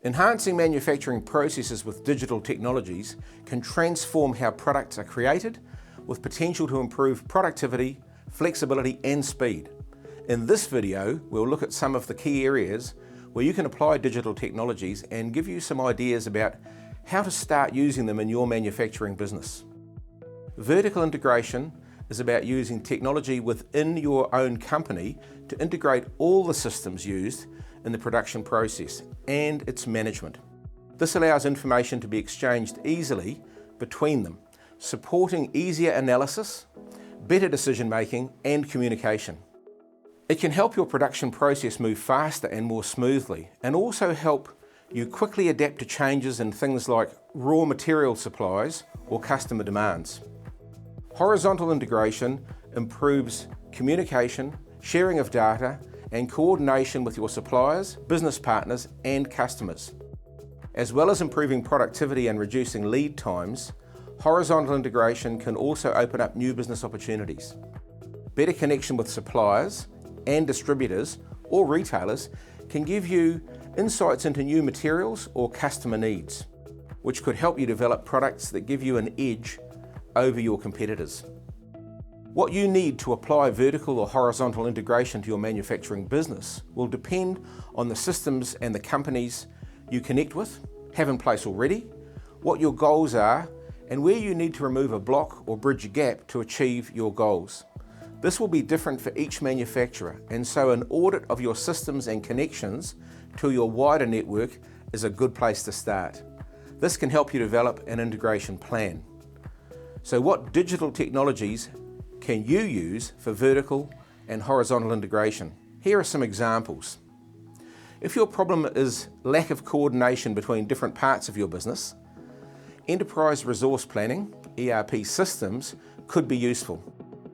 Enhancing manufacturing processes with digital technologies can transform how products are created, with potential to improve productivity, flexibility and speed. In this video, we'll look at some of the key areas where you can apply digital technologies and give you some ideas about how to start using them in your manufacturing business. Vertical integration is about using technology within your own company to integrate all the systems used in the production process and its management. This allows information to be exchanged easily between them, supporting easier analysis, better decision making and communication. It can help your production process move faster and more smoothly, and also help you quickly adapt to changes in things like raw material supplies or customer demands. Horizontal integration improves communication, sharing of data, and coordination with your suppliers, business partners, and customers. As well as improving productivity and reducing lead times, horizontal integration can also open up new business opportunities. Better connection with suppliers and distributors or retailers can give you insights into new materials or customer needs, which could help you develop products that give you an edge over your competitors. What you need to apply vertical or horizontal integration to your manufacturing business will depend on the systems and the companies you connect with, have in place already, what your goals are, and where you need to remove a block or bridge a gap to achieve your goals. This will be different for each manufacturer, and so an audit of your systems and connections to your wider network is a good place to start. This can help you develop an integration plan. So what digital technologies can you use for vertical and horizontal integration? Here are some examples. If your problem is lack of coordination between different parts of your business, enterprise resource planning, ERP systems, could be useful.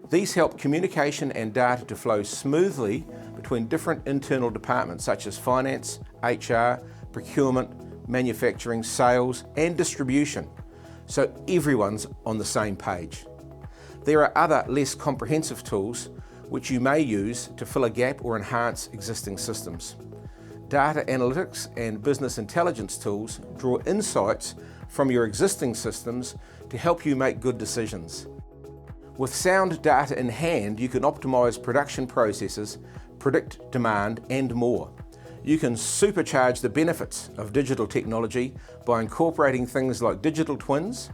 These help communication and data to flow smoothly between different internal departments such as finance, HR, procurement, manufacturing, sales, and distribution, so everyone's on the same page. There are other less comprehensive tools which you may use to fill a gap or enhance existing systems. Data analytics and business intelligence tools draw insights from your existing systems to help you make good decisions. With sound data in hand, you can optimize production processes, predict demand, and more. You can supercharge the benefits of digital technology by incorporating things like digital twins,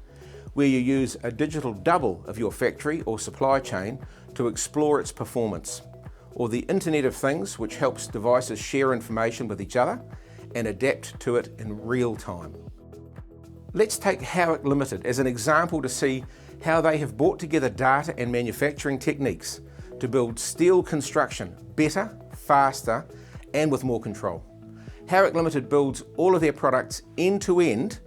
where you use a digital double of your factory or supply chain to explore its performance, or the Internet of Things, which helps devices share information with each other and adapt to it in real time. Let's take Howick Limited as an example to see how they have brought together data and manufacturing techniques to build steel construction better, faster, and with more control. Howick Limited builds all of their products end to end,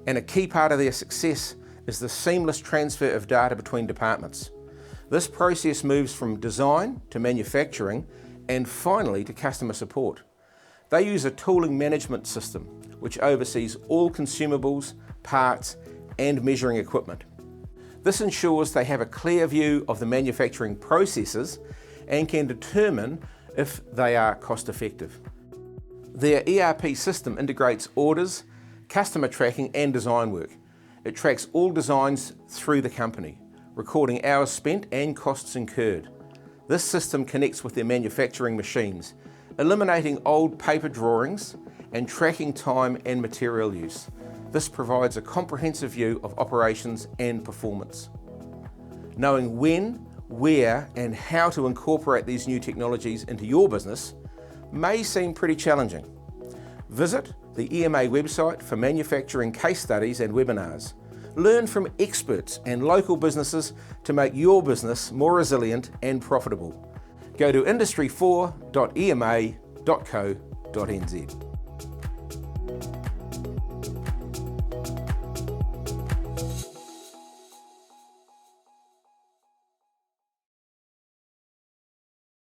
and a key part of their success is the seamless transfer of data between departments. This process moves from design to manufacturing and finally to customer support. They use a tooling management system which oversees all consumables, parts, and measuring equipment. This ensures they have a clear view of the manufacturing processes and can determine if they are cost effective. Their ERP system integrates orders, customer tracking, and design work. It tracks all designs through the company, recording hours spent and costs incurred. This system connects with their manufacturing machines, eliminating old paper drawings and tracking time and material use. This provides a comprehensive view of operations and performance. Knowing when, where, and how to incorporate these new technologies into your business may seem pretty challenging. Visit the EMA website for manufacturing case studies and webinars. Learn from experts and local businesses to make your business more resilient and profitable. Go to industry4.ema.co.nz.